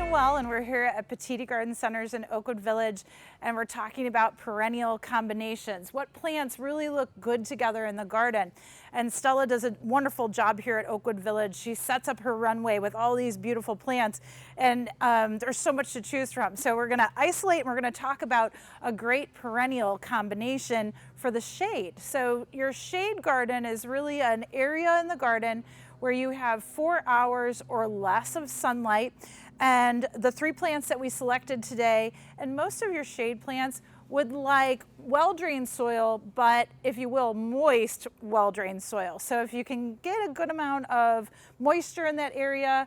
Noelle, and we're here at Petitti Garden Centers in Oakwood Village, and we're talking about perennial combinations. What plants really look good together in the garden? And Stella does a wonderful job here at Oakwood Village. She sets up her runway with all these beautiful plants, and there's so much to choose from. So we're going to isolate, and we're going to talk about a great perennial combination for the shade. So your shade garden is really an area in the garden where you have 4 hours or less of sunlight. And the 3 plants that we selected today, and most of your shade plants would like well-drained soil, but if you will, moist, well-drained soil. So if you can get a good amount of moisture in that area,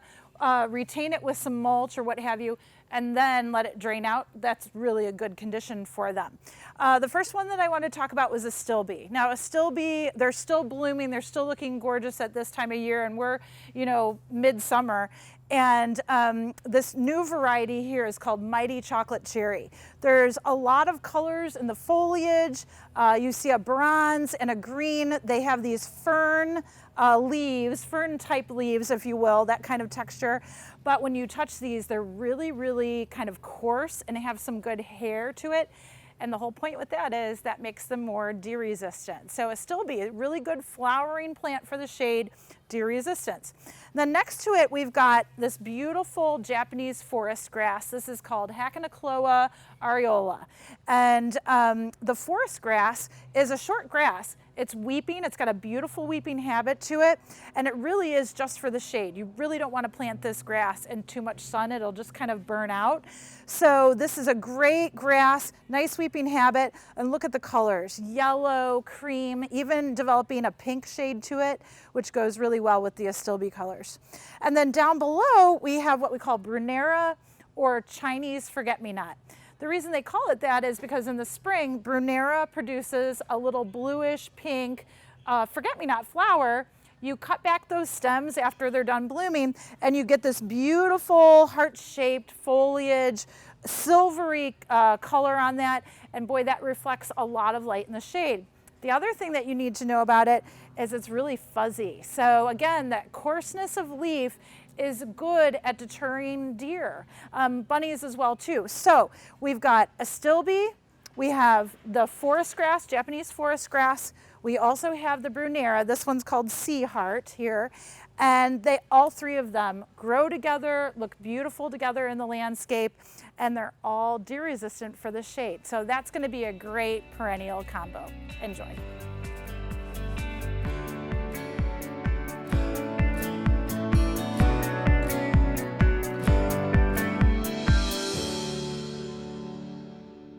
retain it with some mulch or what have you, and then let it drain out, that's really a good condition for them. The first one that I want to talk about was Astilbe. Now Astilbe, they're still blooming, they're still looking gorgeous at this time of year, and we're, midsummer. And this new variety here is called Mighty Chocolate Cherry. There's a lot of colors in the foliage. You see a bronze and a green. They have these fern leaves, fern type leaves, if you will, that kind of texture. But when you touch these, they're really, really kind of coarse and have some good hair to it. And the whole point with that is that makes them more deer resistant. So Astilbe, a really good flowering plant for the shade, deer resistance. Then next to it, we've got this beautiful Japanese forest grass. This is called Hakonechloa areola. And the forest grass is a short grass. It's weeping, it's got a beautiful weeping habit to it, and it really is just for the shade. You really don't want to plant this grass in too much sun, it'll just kind of burn out. So this is a great grass, nice weeping habit, and look at the colors, yellow, cream, even developing a pink shade to it, which goes really well with the Astilbe colors. And then down below, we have what we call Brunera, or Chinese forget-me-not. The reason they call it that is because in the spring, Brunera produces a little bluish pink forget-me-not flower. You cut back those stems after they're done blooming, and you get this beautiful heart-shaped foliage, silvery color on that, and boy, that reflects a lot of light in the shade. The other thing that you need to know about it is it's really fuzzy. So again, that coarseness of leaf is good at deterring deer, bunnies as well too. So we've got Astilbe, we have the forest grass, Japanese forest grass. We also have the Brunera. This one's called Sea Heart here. And all 3 of them grow together, look beautiful together in the landscape, and they're all deer resistant for the shade. So that's going to be a great perennial combo. Enjoy.